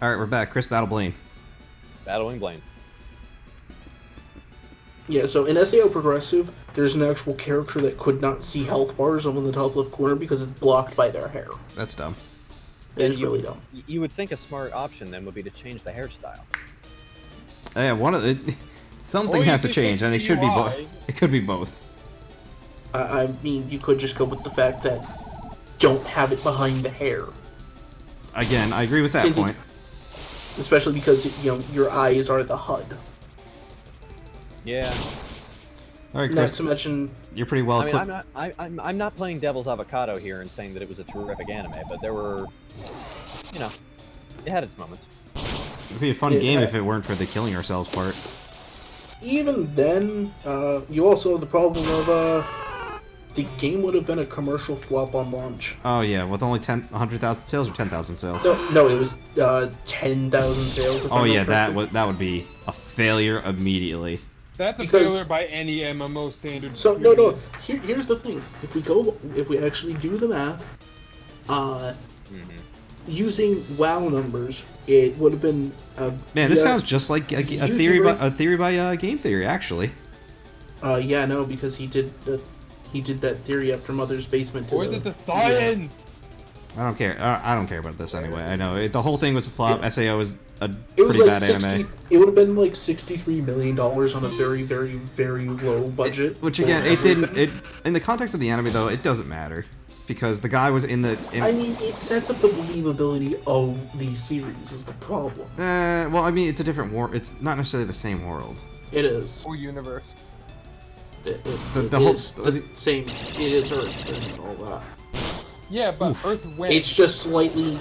Alright, we're back. Chris Battle Blaine. Battling Blaine. Yeah, so in SAO Progressive, there's an actual character that could not see health bars over the top left corner because it's blocked by their hair. That's dumb. It is really dumb. You would think a smart option then would be to change the hairstyle. Yeah, one of the something Or you has to could change, fix and it the should be both. UI. It could be both. I mean, you could just go with the fact that don't have it behind the hair. Again, I agree with that Since point. Especially because, your eyes are the HUD. Yeah. All right, Not Chris, to mention, you're pretty well I mean, equipped. I'm not playing Devil's Avocado here and saying that it was a terrific anime, but there were, it had its moments. It'd be a fun game if it weren't for the killing ourselves part. even then, you also have the problem of, the game would have been a commercial flop on launch. Oh yeah, with only 100,000 sales or 10,000 sales. No, it was 10,000 sales. If I Oh yeah, remember that would be a failure immediately. That's a Because- failure by any MMO standard. So no. Here's the thing: if we actually do the math, using WoW numbers, it would have been. Man, this sounds just like a theory by Game Theory, actually. Yeah, no, because he did that theory after Mother's Basement. Or is it the science? I don't care. I don't care about this anyway. I know the whole thing was a flop. SAO is a It was pretty like bad anime. It would have been like $63 million on a very, very, very low budget. Which again, it didn't. In the context of the anime though, it doesn't matter because the guy was in the. I mean, it sets up the believability of the series is the problem. Well, I mean, it's a different world. It's not necessarily the same world. It is. Or universe. It The whole- is the same. It is Earth and all that. Yeah, but Earth went. It's just slightly.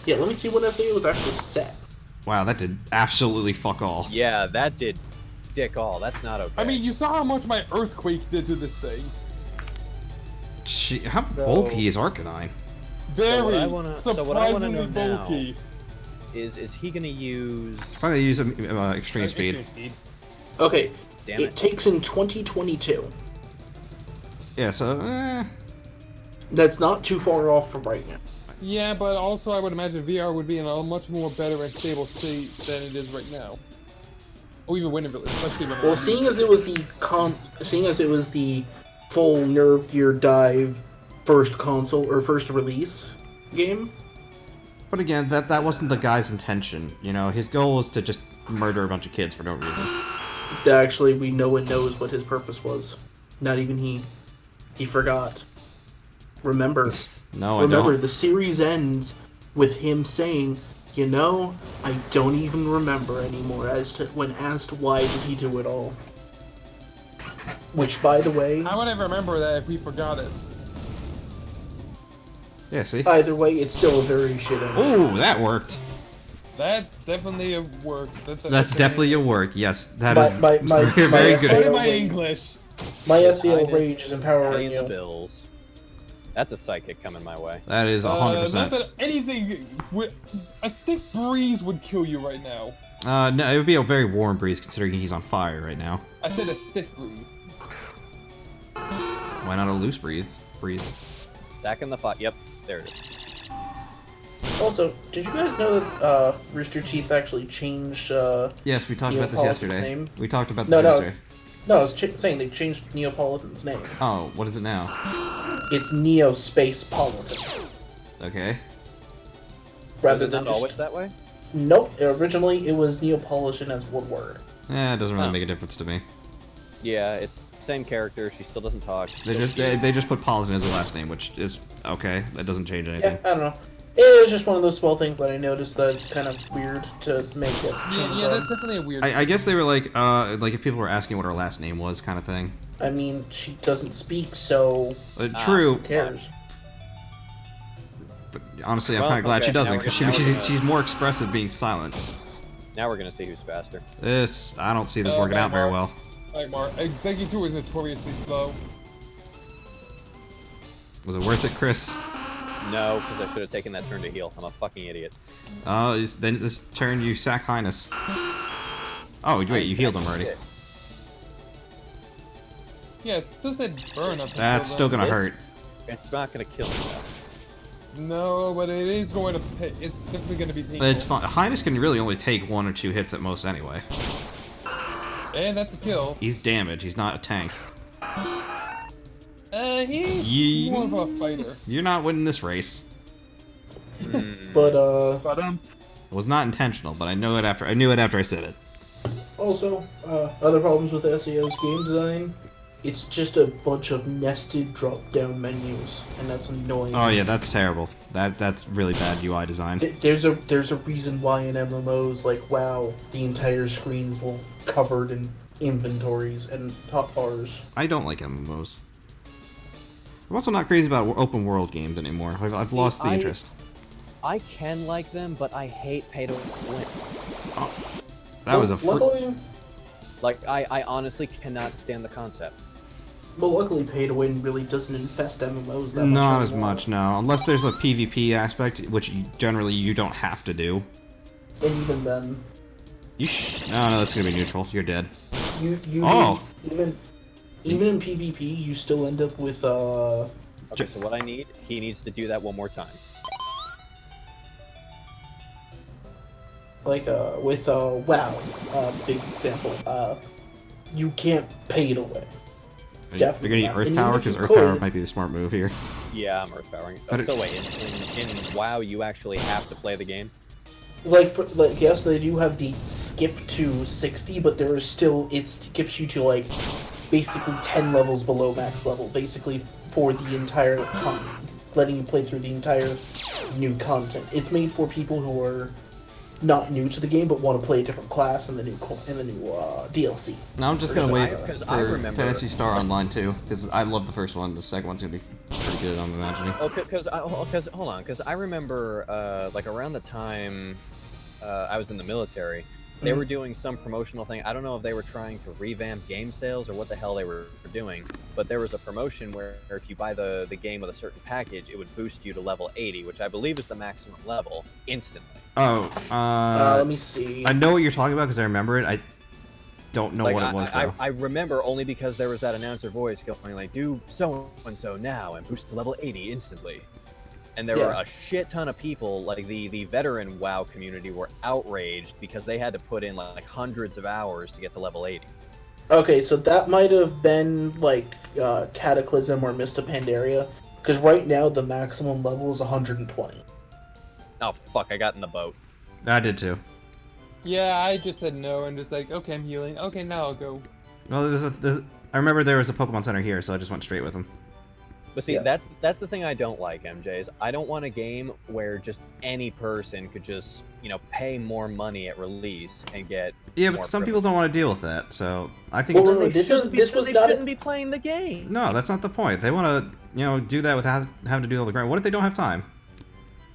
Yeah. Let me see when SAO was actually set. Wow, that did absolutely fuck all. Yeah, that did dick all. That's not okay. I mean, you saw how much my earthquake did to this thing. How bulky is Arcanine? Very what I wanna know surprisingly now bulky. is he gonna use? Probably use extreme speed. Extreme speed. Okay. Damn It it. takes in 2022. Yeah, so That's not too far off from right now. Yeah, but also I would imagine VR would be in a much more better and stable state than it is right now. Or even Winterville, especially when. Well, seeing as it was the full Nerve Gear Dive first console or first release game. But again, that wasn't the guy's intention. You know, his goal was to just murder a bunch of kids for no reason. Actually, no one knows what his purpose was. Not even he. He forgot. Remember, No, I don't. the series ends with him saying, I don't even remember anymore when asked why did he do it all. Which, by the way, How would I remember that if we forgot it? Yeah, see? either way, it's still a very shit ending. Oh, that worked. That's definitely a work. That's definitely a work. Yes, that My- is my- very, my very SAO good. My Wait. English. My His SEO Highness rage is empowering paying the you. bills. That's a psychic coming my way. That is Not 100%. that anything would, a stiff breeze would kill you right now. No, it would be a very warm breeze considering he's on fire right now. I said a stiff breeze. Why not a loose breeze? Sack in the fight. Yep, there it is. Also, did you guys know that Rooster Teeth actually changed? Yes, we talked about this Neapolitan's yesterday. name? We talked about this No, no. yesterday. No, I was saying they changed Neapolitan's name. Oh, what is it now? It's Neo Space Politan. Okay. Rather Was it than not just... always that way? Nope. Originally, it was Neapolitan as one word. Eh, it doesn't really Huh. make a difference to me. Yeah, it's same character. She still doesn't talk. she's They still just cute. they just put Politan as a last name, which is okay. That doesn't change anything. Yeah, I don't know. It was just one of those small things that I noticed that it's kind of weird to make it. Yeah, that's definitely a weird. I guess they were like if people were asking what her last name was, kind of thing. I mean, she doesn't speak, so True, who cares? but honestly, I'm Well, kind of glad okay, she doesn't now because we're gonna- she's more expressive being silent. Now we're gonna see who's faster. I don't see this working out very well. Like Mark, Executive is notoriously slow. Was it worth it, Chris? No, because I should have taken that turn to heal. I'm a fucking idiot. Then this turn you sack Highness. Oh wait, you healed him already. Shit. Yeah, it still said burn up. That's still gonna hurt. It's not gonna kill me though. No, but it is going to pay. It's definitely going to be painful. It's fine. Highness can really only take 1 or 2 hits at most anyway. And that's a kill. He's damage. He's not a tank. He's more of a fighter. You're not winning this race. But It was not intentional, but I knew it after I said it. also, other problems with SEO's game design, it's just a bunch of nested drop-down menus, and that's annoying. Oh yeah, that's terrible. That's really bad UI design. There's a reason why in MMOs, like WoW, the entire screen's covered in inventories and top bars. I don't like MMOs. I'm also not crazy about open world games anymore. I've lost the interest. I can like them, but I hate pay to win. Oh, that was a luckily, Like, I honestly cannot stand the concept. well, luckily, pay to win really doesn't infest MMOs that much. Not as anymore. much, no. Unless there's a PvP aspect, which generally you don't have to do. And even then, No, that's gonna be neutral. You're dead. you Oh! even in PvP, you still end up with Okay, so what he needs to do that one more time. like with WoW, big example. You can't pay to win. You're gonna need Earth And Power, even if because you Earth Power could- might be the smart move here. Yeah, I'm earth powering. But So wait, in WoW, you actually have to play the game? Like yes, they do have the skip to 60, but there is still it skips you to like basically 10 levels below max level, basically for the entire letting you play through the entire new content. It's made for people who are not new to the game but want to play a different class in the new DLC. Now I'm just gonna wait Because for I remember- Phantasy Star Online too, because I love the first one. The second one's gonna be pretty good, I'm imagining. Oh, because hold on, because I remember like around the time I was in the military, they were doing some promotional thing. I don't know if they were trying to revamp game sales or what the hell they were doing, but there was a promotion where if you buy the game with a certain package, it would boost you to level 80, which I believe is the maximum level, instantly. Oh, Let me see. I know what you're talking about because I remember it. I don't know Like, what it was though. I remember only because there was that announcer voice going like, do so-and-so now and boost to level 80 instantly. And there were a shit ton of people, like the veteran WoW community were outraged because they had to put in like hundreds of hours to get to level 80. Okay, so that might have been like Cataclysm or Mist of Pandaria, because right now the maximum level is 120. Oh fuck, I got in the boat. I did too. Yeah, I just said no and just like, okay, I'm healing. Okay, now I'll go. Well, I remember there was a Pokemon Center here, so I just went straight with him. But see, that's the thing I don't like, MJ, is I don't want a game where just any person could just, pay more money at release and get Yeah, more but some people don't want to deal with that, so I think Well, it's... this was they not shouldn't be playing the game. No, that's not the point. They want to, do that without having to do all the grind. What if they don't have time?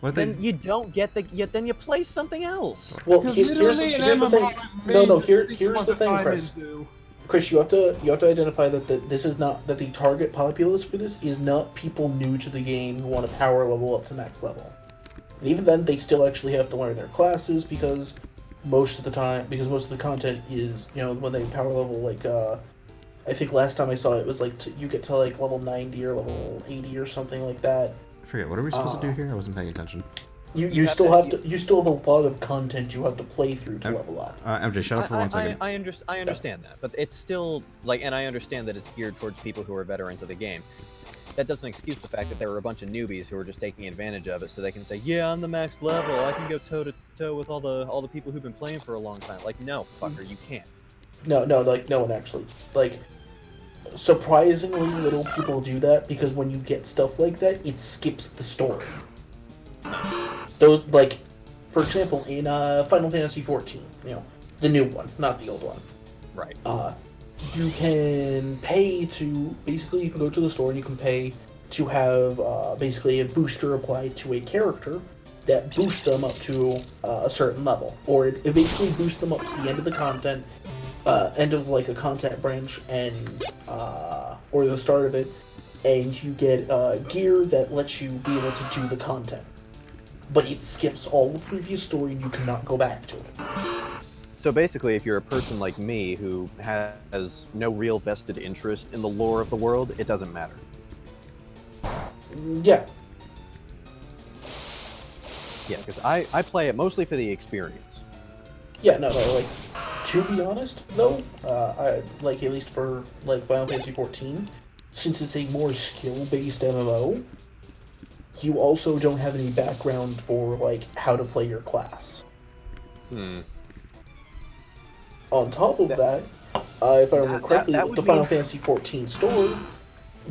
What if Then you don't get then you play something else. Well, Because here's the literally an thing. MMO is made No, to here's think the thing, about Chris. time into. Chris, you have to identify that this is not that the target populace for this is not people new to the game who want to power level up to max level. And even then, they still actually have to learn their classes because most of the content is when they power level like I think last time I saw it was like you get to like level 90 or level 80 or something like that. I forget, what are we supposed to do here? I wasn't paying attention. You still have a lot of content you have to play through to level up. MJ, shut up for 1 second. I understand that, but it's still and I understand that it's geared towards people who are veterans of the game. That doesn't excuse the fact that there were a bunch of newbies who were just taking advantage of it, so they can say, "Yeah, I'm the max level. I can go toe to toe with all the people who've been playing for a long time." Like, no, fucker, you can't. No, like no one actually. Like surprisingly little people do that because when you get stuff like that, it skips the story. Those for example, in Final Fantasy XIV, the new one, not the old one. Right. You can pay to basically you can go to the store and you can pay to have basically a booster applied to a character that boosts them up to a certain level, or it basically boosts them up to the end of the content, end of like a content branch, and or the start of it, and you get gear that lets you be able to do the content. But it skips all the previous story and you cannot go back to it. So basically, if you're a person like me who has no real vested interest in the lore of the world, it doesn't matter. Yeah. Yeah, because I play it mostly for the experience. Yeah, no, like, to be honest, though, I like, at least for, like, Final Fantasy XIV, since it's a more skill-based MMO, you also don't have any background for, like, how to play your class. Hmm. On top of that, if I remember correctly, that with would the Final mean- Fantasy XIV store,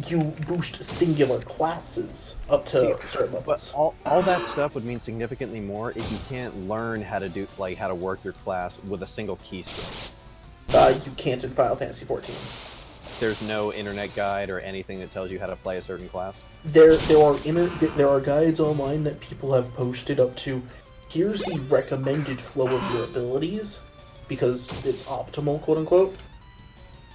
you boost singular classes up to See, certain But levels. all that stuff would mean significantly more if you can't learn how to do how to work your class with a single keystroke. You can't in Final Fantasy XIV. There's no internet guide or anything that tells you how to play a certain class. There are guides online that people have posted up to. Here's the recommended flow of your abilities, because it's optimal, quote unquote.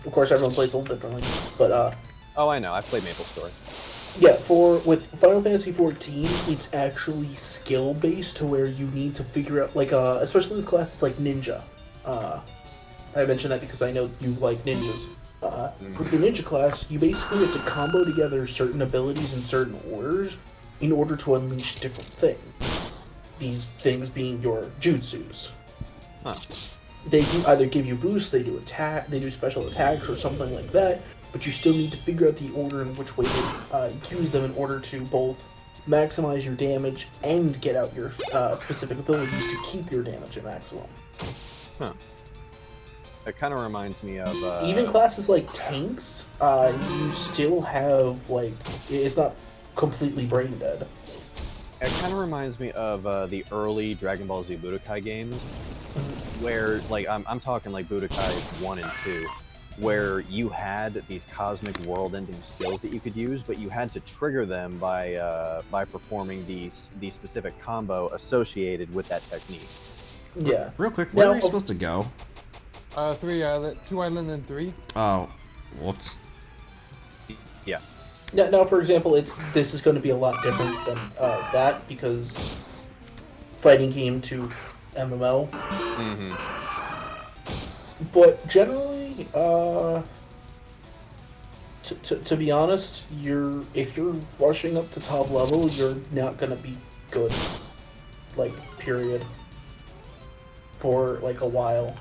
Of course, everyone plays a little differently, but Oh, I know. I've played Maple Story. yeah, with Final Fantasy XIV, it's actually skill based to where you need to figure out, like, especially with classes like Ninja. I mention that because I know you like ninjas. With the ninja class, you basically have to combo together certain abilities in certain orders in order to unleash different things. These things being your jutsus. Huh. They do either give you boosts, they do special attacks or something like that, but you still need to figure out the order in which way to use them in order to both maximize your damage and get out your specific abilities to keep your damage at maximum. Huh. It kind of reminds me of Even classes like tanks, you still have, like, it's not completely brain dead. It kind of reminds me of the early Dragon Ball Z Budokai games, where, like, I'm talking like Budokai's 1 and 2, where you had these cosmic world-ending skills that you could use, but you had to trigger them by performing the specific combo associated with that technique. Yeah. Real quick, where Now- are you supposed to go? 3 island, 2 island, and 3. Oh, whoops. Yeah. Now, for example, this is going to be a lot different than that, because fighting game to MMO. Mm-hmm. But generally, to be honest, if you're rushing up to top level, you're not going to be good. Like, period. For, like, a while.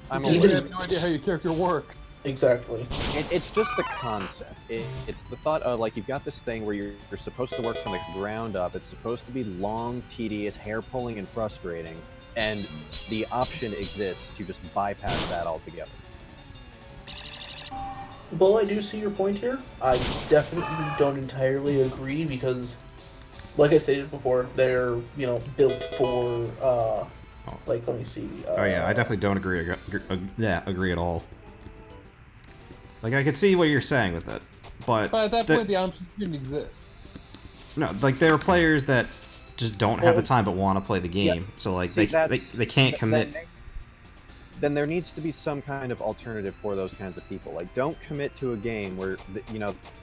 I'm You aware. have no idea how your character works. Exactly. It's just the concept. It's the thought of, like, you've got this thing where you're supposed to work from the ground up. It's supposed to be long, tedious, hair-pulling, and frustrating, and the option exists to just bypass that altogether. Well, I do see your point here. I definitely don't entirely agree, because, like I stated before, they're, built for, like, let me see. Oh yeah, I definitely don't agree at all. Like, I could see what you're saying with it, but But at that point, the option didn't exist. no, like, there are players that just don't have the time but want to play the game, so like See, they can't commit. Then there needs to be some kind of alternative for those kinds of people. Like, don't commit to a game where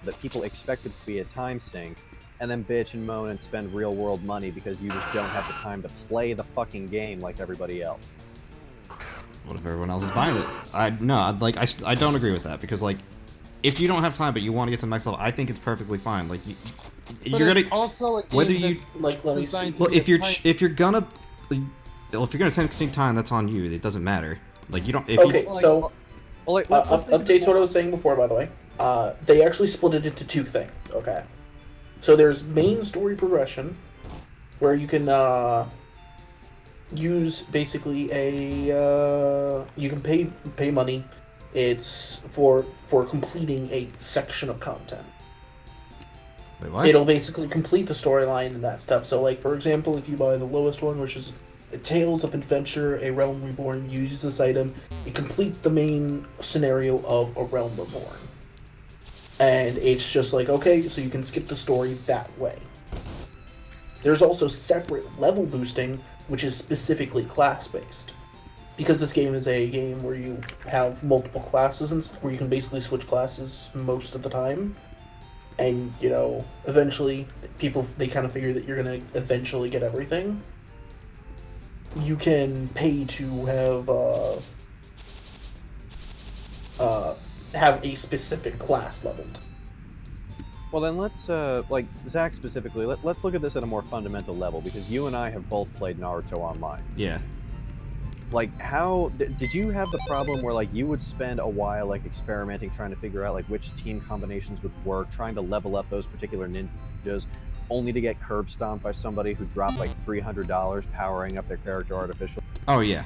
that people expect it to be a time sink, and then bitch and moan and spend real-world money because you just don't have the time to play the fucking game like everybody else. What if everyone else is buying it? I don't agree with that, because, like, if you don't have time but you want to get to the next level, I think it's perfectly fine. Like, But you're it's gonna also a game whether you that's Like, let me see. designed to well be if a you're time- if you're gonna take time, that's on you. It doesn't matter. Like, you don't. If Okay, you, so update to what I was saying before, by the way. They actually split it into two things. Okay, so there's main story progression, where you can use basically you can pay money. It's for completing a section of content. wait, what? It'll basically complete the storyline and that stuff. So, like, for example, if you buy the lowest one, which is Tales of Adventure, A Realm Reborn, you use this item, it completes the main scenario of A Realm Reborn. And it's just like, okay, so you can skip the story that way. There's also separate level boosting, which is specifically class-based. Because this game is a game where you have multiple classes, and where you can basically switch classes most of the time. And, eventually, they kind of figure that you're going to eventually get everything. You can pay to have a specific class leveled. Well, then let's, like, Zach specifically, let's look at this at a more fundamental level, because you and I have both played Naruto Online. Yeah. Like, how, did you have the problem where, like, you would spend a while, like, experimenting, trying to figure out, like, which team combinations would work, trying to level up those particular ninjas, only to get curb stomped by somebody who dropped, like, $300 powering up their character artificially? Oh yeah.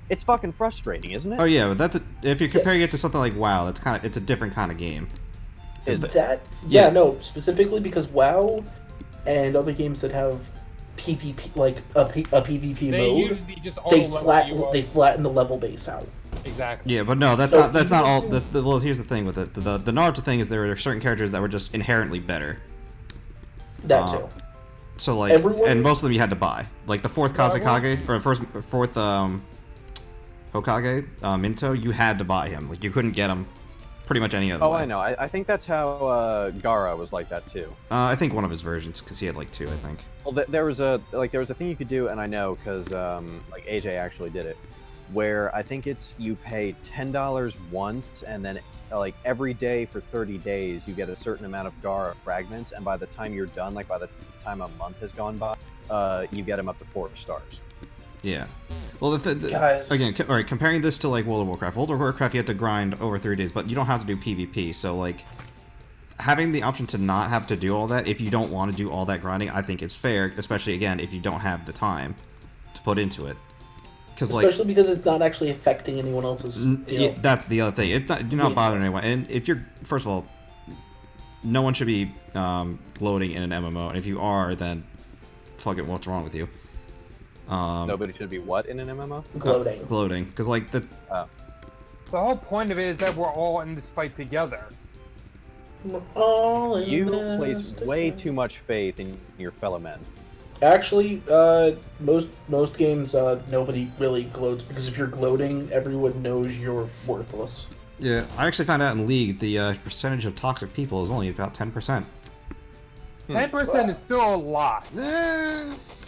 It's fucking frustrating, isn't it? Oh yeah, but if you're comparing it to something like WoW, it's a different kind of game. Is it? Yeah, no, specifically because WoW and other games that have PvP, like a PvP They mode, usually just auto-level they flatten the level base out. Exactly. Yeah, but no, that's not all. Well, here's the thing with it. The Naruto thing is there are certain characters that were just inherently better. That too. So like, and most of them you had to buy. Like the fourth Kazekage or fourth Hokage, Minto, you had to buy him. Like you couldn't get him pretty much any other way. I know. I think that's how Gaara was like that too. I think one of his versions, because he had like 2, I think. Well, there was a thing you could do, and I know because like AJ actually did it, where I think it's you pay $10 once, and then like every day for 30 days you get a certain amount of Gaara fragments, and by the time you're done, like by the time a month has gone by, you get him up to 4 stars. Yeah. Well, Guys. again, all right, comparing this to like World of Warcraft. World of Warcraft, you have to grind over 3 days, but you don't have to do PvP. So like, having the option to not have to do all that, if you don't want to do all that grinding, I think it's fair. Especially again, if you don't have the time to put into it. Especially because it's not actually affecting anyone else's. That's the other thing. You're not bothering anyone. And if you're, first of all, no one should be gloating in an MMO. And if you are, then fuck it, what's wrong with you? Nobody should be what in an MMO? Gloating. Gloating, because like The whole point of it is that we're all in this fight together. You place way too much faith in your fellow men. Actually, most games, nobody really gloats, because if you're gloating, everyone knows you're worthless. Yeah, I actually found out in League the percentage of toxic people is only about 10%. 10% is still a lot.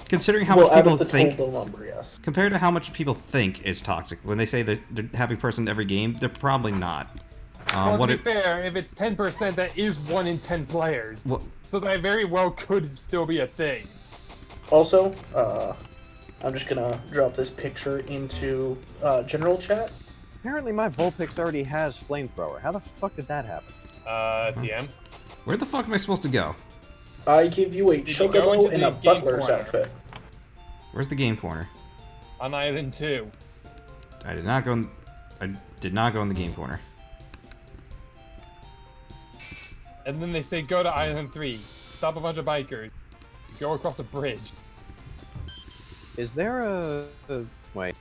Considering how much people think, number, yes. compared to how much people think is toxic, when they say that they're having person every game, they're probably not. Well, to be fair, if it's 10%, that is 1 in 10 players. So that very well could still be a thing. Also, I'm just gonna drop this picture into general chat. Apparently my Vulpix already has flamethrower. How the fuck did that happen? TM? Where the fuck am I supposed to go? I give you a chocobo and a butler's outfit. Where's the game corner? On Island 2. I did not go in the game corner. And then they say go to Island 3. Stop a bunch of bikers. Go across a bridge. Is there a wait?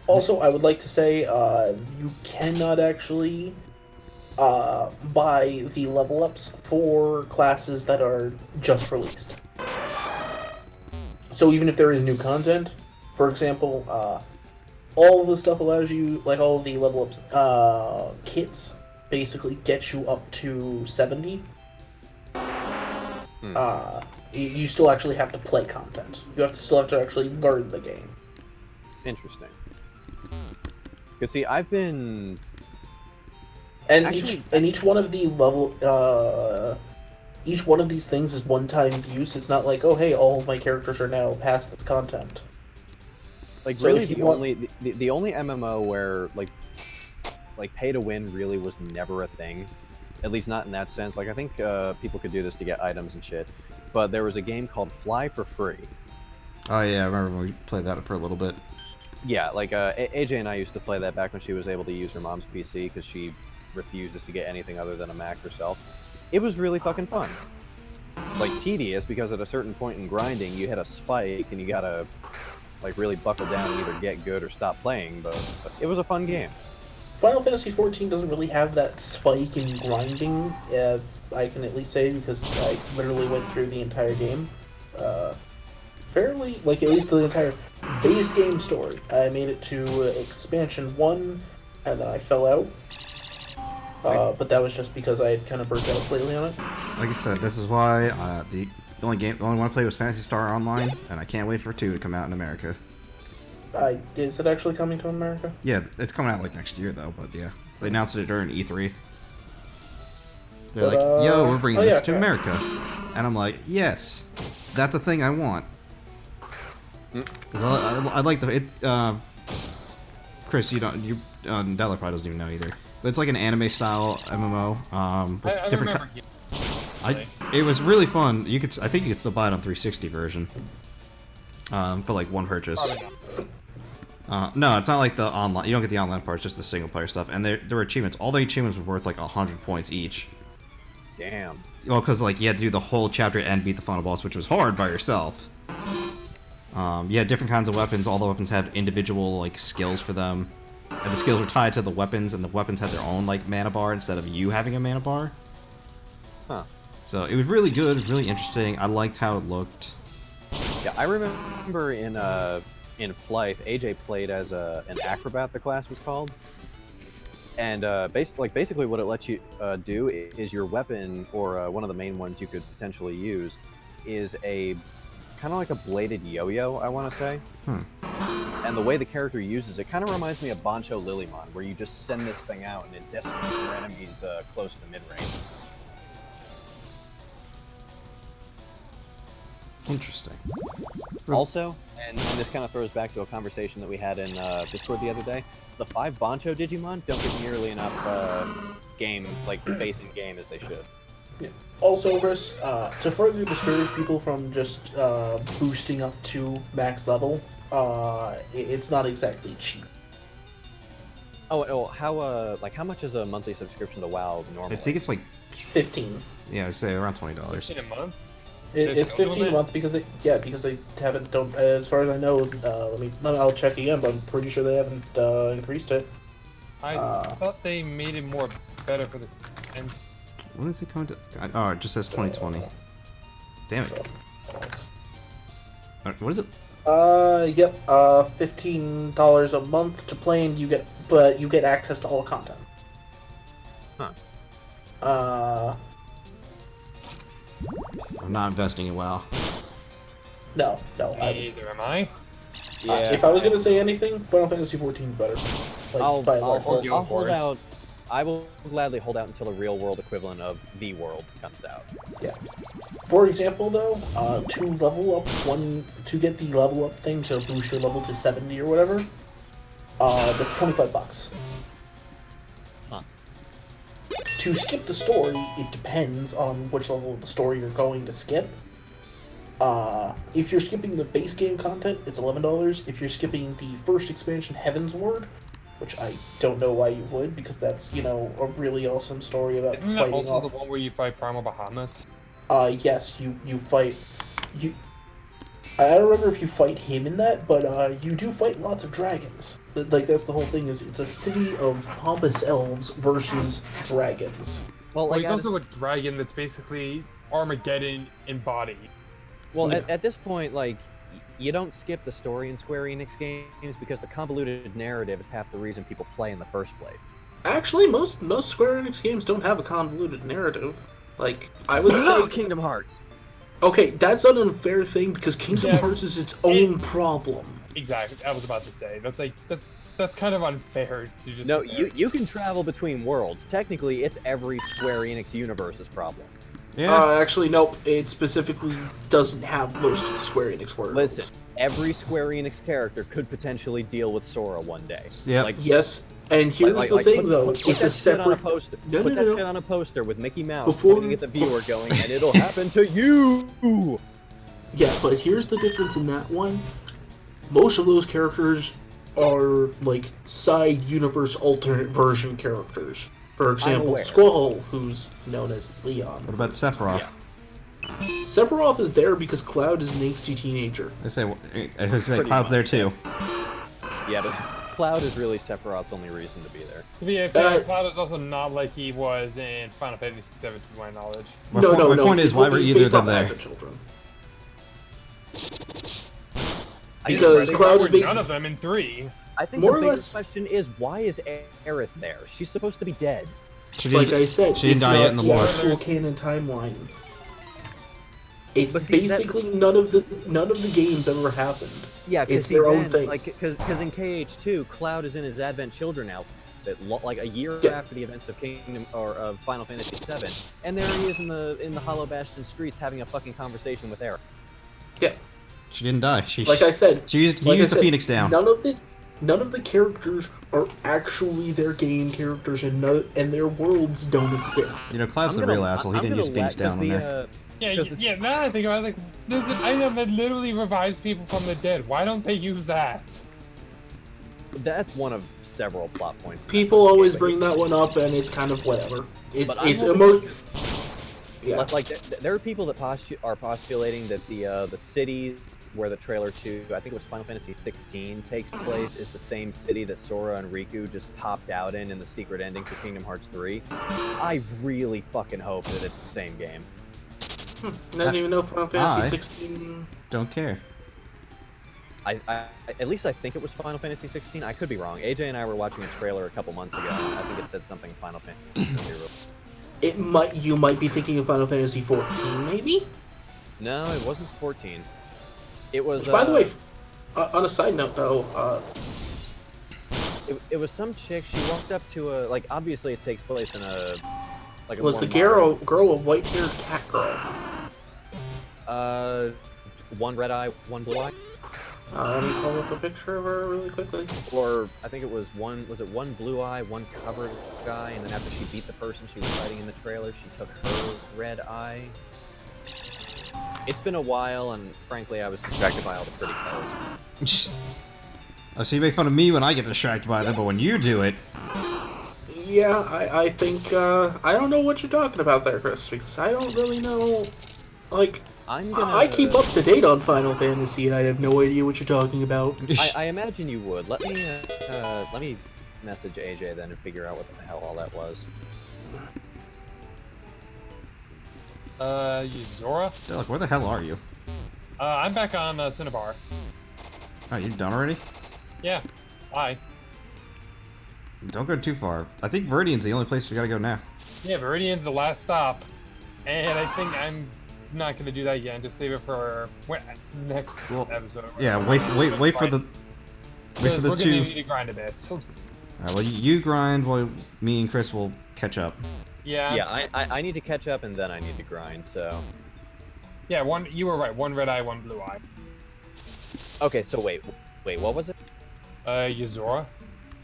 Also, I would like to say, you cannot actually buy the level ups for classes that are just released. So even if there is new content, for example, all of the stuff allows you, like all of the level ups kits, basically get you up to 70. You still actually have to play content. You still have to actually learn the game. Interesting. Because see, I've been... And each one of the level, each one of these things is one-time use. It's not like, oh hey, all of my characters are now past this content. Like so really, the only MMO where like pay to win really was never a thing, at least not in that sense. Like I think people could do this to get items and shit, but there was a game called Fly for Free. Oh yeah, I remember when we played that for a little bit. Yeah, like AJ and I used to play that back when she was able to use her mom's PC because she refuses to get anything other than a Mac herself. It was really fucking fun. Like tedious because at a certain point in grinding you hit a spike and you gotta like really buckle down and either get good or stop playing, but it was a fun game. Final Fantasy XIV doesn't really have that spike in grinding, I can at least say, because I literally went through the entire game. Fairly, like at least the entire base game story. I made it to expansion 1, and then I fell out. But that was just because I had kind of burnt out slightly on it. Like I said, this is why the only one I played was Phantasy Star Online, and I can't wait for 2 to come out in America. Is it actually coming to America? Yeah, it's coming out like next year though, but yeah. They announced it during E3. They're But, like, yo, we're bringing oh, this yeah, to okay. America. And I'm like, yes, that's a thing I want. Because I like Chris, Deadlock probably doesn't even know either. But it's like an anime style MMO. With I different remember. It was really fun. I think you could still buy it on 360 version. For like one purchase. No, it's not like the online. You don't get the online part. It's just the single player stuff. And there were achievements. All the achievements were worth like 100 points each. Damn. Well, because like you had to do the whole chapter and beat the final boss, which was hard by yourself. You had different kinds of weapons. All the weapons had individual like skills for them, and the skills were tied to the weapons, and the weapons had their own like mana bar instead of you having a mana bar. Huh. So it was really good, really interesting. I liked how it looked. Yeah, I remember in Flight, AJ played as an acrobat. The class was called, and basically what it lets you do is your weapon, or one of the main ones you could potentially use, is a kind of like a bladed yo-yo, I want to say. And the way the character uses it kind of reminds me of Bancho Lilymon, where you just send this thing out and it decimates your enemies close to mid-range. Interesting. Also, and this kind of throws back to a conversation that we had in Discord the other day, the 5 Bancho Digimon don't get nearly enough face in game as they should. Yeah. Also, Chris, to further discourage people from just boosting up to max level, it's not exactly cheap. How much is a monthly subscription to WoW normally? I think it's like 15. Yeah, I'd say around $20. In a month. It's 15 a month because they don't, as far as I know. I'll check again, but I'm pretty sure they haven't increased it. I thought they made it more better for the. And When is it coming to? Oh, it just says 2020. Damn it. What is it? Yep. $15 a month to play, and you get access to all content. Huh. I'm not investing in WoW. No. neither am I. Yeah. If I was gonna say anything, Final Fantasy 14 is better. I'll hold course. out. I will gladly hold out until the real world equivalent of the world comes out. Yeah. For example, though, to get the level up thing to boost your level to 70 or whatever, that's $25. Huh. To skip the story, it depends on which level of the story you're going to skip. If you're skipping the base game content, it's $11. If you're skipping the first expansion, Heaven's Ward, which I don't know why you would, because that's, a really awesome story about Isn't that fighting also off... the one where you fight Primal Bahamut? Yes, you fight... I don't remember if you fight him in that, but you do fight lots of dragons. That's the whole thing, is it's a city of pompous elves versus dragons. Well, Well, he's also a dragon that's basically Armageddon in body. Well, Yeah. at this point, you don't skip the story in Square Enix games because the convoluted narrative is half the reason people play in the first place. Actually, most Square Enix games don't have a convoluted narrative. I would say... Kingdom Hearts. Okay, that's an unfair thing, because Kingdom Yeah. Hearts is its own problem. Exactly. I was about to say that's kind of unfair to just. No, you can travel between worlds. Technically, it's every Square Enix universe's problem. Yeah. Actually, nope. It specifically doesn't have most of the Square Enix worlds. Listen, every Square Enix character could potentially deal with Sora one day. Yep. Yes, and here's the thing, though. Put It's a that shit on a separate... poster. No, Put no, that no. shit on a poster with Mickey Mouse Before- to get the viewer going, and it'll happen to you. Yeah, but here's the difference in that one. Most of those characters are, side universe alternate version characters. For example, aware. Squall, who's known as Leon. What about Sephiroth? Yeah. Sephiroth is there because Cloud is an angsty teenager. I say Pretty Cloud's there much, too. Yeah, but Cloud is really Sephiroth's only reason to be there. To be fair, Cloud is also not like he was in Final Fantasy VII, to my knowledge. My point is, why were he's either based of off them there? Advent Children. Because Because Cloud is none basically... of them in 3. I think More the or biggest less- question is, why is Aerith there? She's supposed to be dead. She Like didn't, I said, she didn't it's die not yet in the lore. actual canon timeline. It's But see, basically none of the games ever happened. Yeah, It's because their own thing. Because in KH2, Cloud is in his Advent Children like a year Yeah. after the events of Kingdom or of Final Fantasy VII, and there he is in the Hollow Bastion streets having a fucking conversation with Eric. Yeah. She didn't die. He Like I said, used the Phoenix down. None of the characters are actually their game characters, and their worlds don't exist. You know, Cloud's the real asshole. He didn't use Phoenix down on there. Yeah, yeah. Now that I think about it, like, there's an item that literally revives people from the dead. Why don't they use that? That's one of several plot points. People always bring that one up, and it's kind of whatever. It's Yeah. Like there are people that are postulating that the city where the trailer to, I think it was Final Fantasy 16 takes place, is the same city that Sora and Riku just popped out in the secret ending to Kingdom Hearts 3. I really fucking hope that it's the same game. I didn't even know Final Fantasy 16. Don't care. At least I think it was Final Fantasy 16. I could be wrong. AJ and I were watching a trailer a couple months ago. I think it said something Final Fantasy. You might be thinking of Final Fantasy 14, maybe? No, it wasn't 14. It was. Which, by the way, on a side note, though, it was some chick. She walked up to a, like, obviously it takes place in a, like, a was more the modern- girl a white-haired cat girl? One red eye, one blue eye. Let me pull up a picture of her really quickly. Or I think it was one. Was it one blue eye, one covered guy, and then after she beat the person she was fighting in the trailer, she took her red eye. It's been a while, and frankly, I was distracted by all the pretty colors. Oh, so you make fun of me when I get distracted by them, but when you do it... Yeah, I think, I don't know what you're talking about there, Chris, because I don't really know, like... I keep up to date on Final Fantasy, and I have no idea what you're talking about. I imagine you would. Let me message AJ then and figure out what the hell all that was. Yuzora? Deadlock, where the hell are you? I'm back on Cinnabar. Oh, you done already? Yeah. Why? Don't go too far. I think Viridian's the only place we gotta go now. Yeah, Viridian's the last stop. And I think I'm not gonna do that again. Just save it for next episode. Yeah, wait for the... Wait for the we're two... gonna need to grind a bit. Alright, well, you grind while me and Chris will catch up. Yeah. Yeah, I need to catch up and then I need to grind, so... Yeah, you were right. One red eye, one blue eye. Okay, so wait, what was it? Yuzora.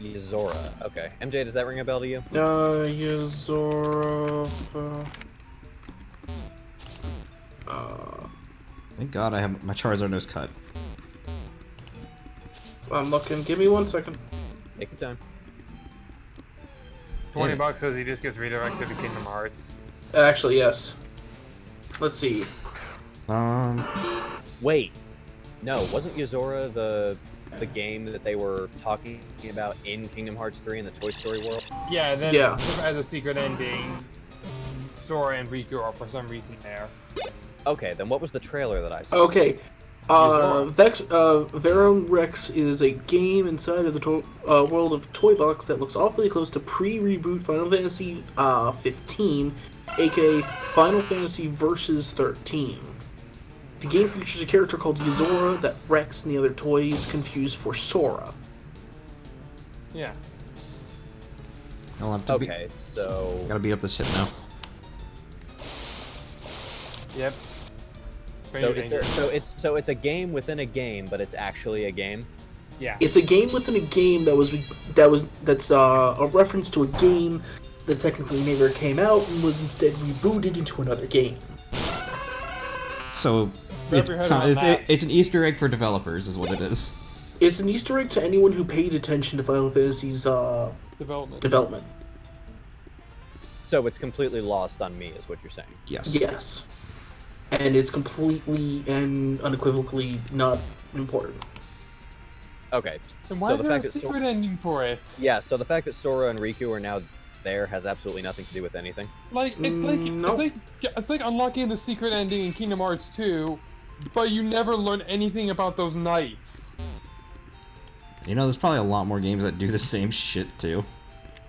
Yuzora, okay. MJ, does that ring a bell to you? Yuzora... Thank God I have my Charizard nose cut. I'm looking. Give me 1 second. Take your time. $20 says he just gets redirected to Kingdom Hearts. Actually, yes. Let's see. Wait. No, wasn't Yuzora the game that they were talking about in Kingdom Hearts 3 in the Toy Story world? Yeah, and then Yeah. as a secret ending, Sora and Riku are for some reason there. Okay, then what was the trailer that I saw? Okay. Verum Rex is a game inside of the world of Toy Box that looks awfully close to pre-reboot Final Fantasy 15, aka Final Fantasy Versus 13. The game features a character called Yuzora that Rex and the other toys confuse for Sora. Yeah. Okay, so... Gotta beat up this hit now. Yep. So it's a game within a game, but it's actually a game. Yeah. It's a game within a game that's a reference to a game that technically never came out and was instead rebooted into another game. So it's an Easter egg for developers, is what it is. It's an Easter egg to anyone who paid attention to Final Fantasy's development. So it's completely lost on me, is what you're saying? Yes. Yes. And it's completely and unequivocally not important. Okay. Then why is there a secret ending for it? Yeah, so the fact that Sora and Riku are now there has absolutely nothing to do with anything. Like it's like unlocking the secret ending in Kingdom Hearts 2, but you never learn anything about those knights. You know, there's probably a lot more games that do the same shit too.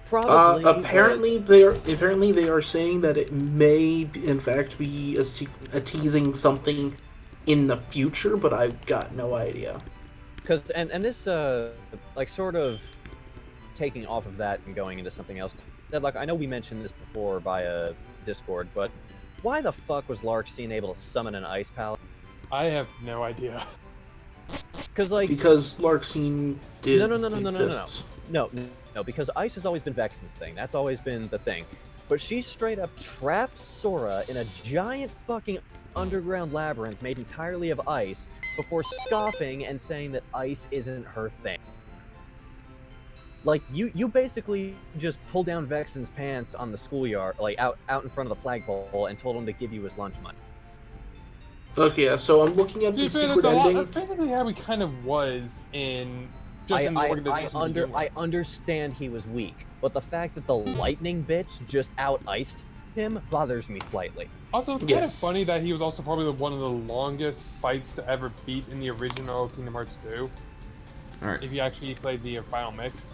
Probably. Apparently they are saying that it may, in fact, be a teasing something in the future, but I've got no idea. Because and this like sort of taking off of that and going into something else. Deadlock, I know we mentioned this before via Discord, but why the fuck was Larxene able to summon an ice pal? I have no idea. Because like Because Larxene did no, because ice has always been Vexen's thing. That's always been the thing. But she straight up trapped Sora in a giant fucking underground labyrinth made entirely of ice before scoffing and saying that ice isn't her thing. Like, you basically just pulled down Vexen's pants on the schoolyard, like out in front of the flagpole, and told him to give you his lunch money. Okay, yeah, so I'm looking at the secret ending. That's basically how he kind of was in the organization. I understand he was weak, but the fact that the lightning bitch just out-iced him bothers me slightly. Also, it's kind of funny that he was also probably one of the longest fights to ever beat in the original Kingdom Hearts 2. Alright. If you actually played the final mix.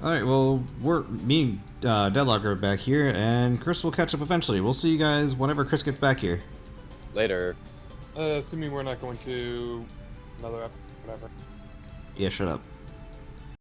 Alright, well, me and Deadlock are back here, and Chris will catch up eventually. We'll see you guys whenever Chris gets back here. Later. Assuming we're not going to another episode, whatever. Yeah, shut up.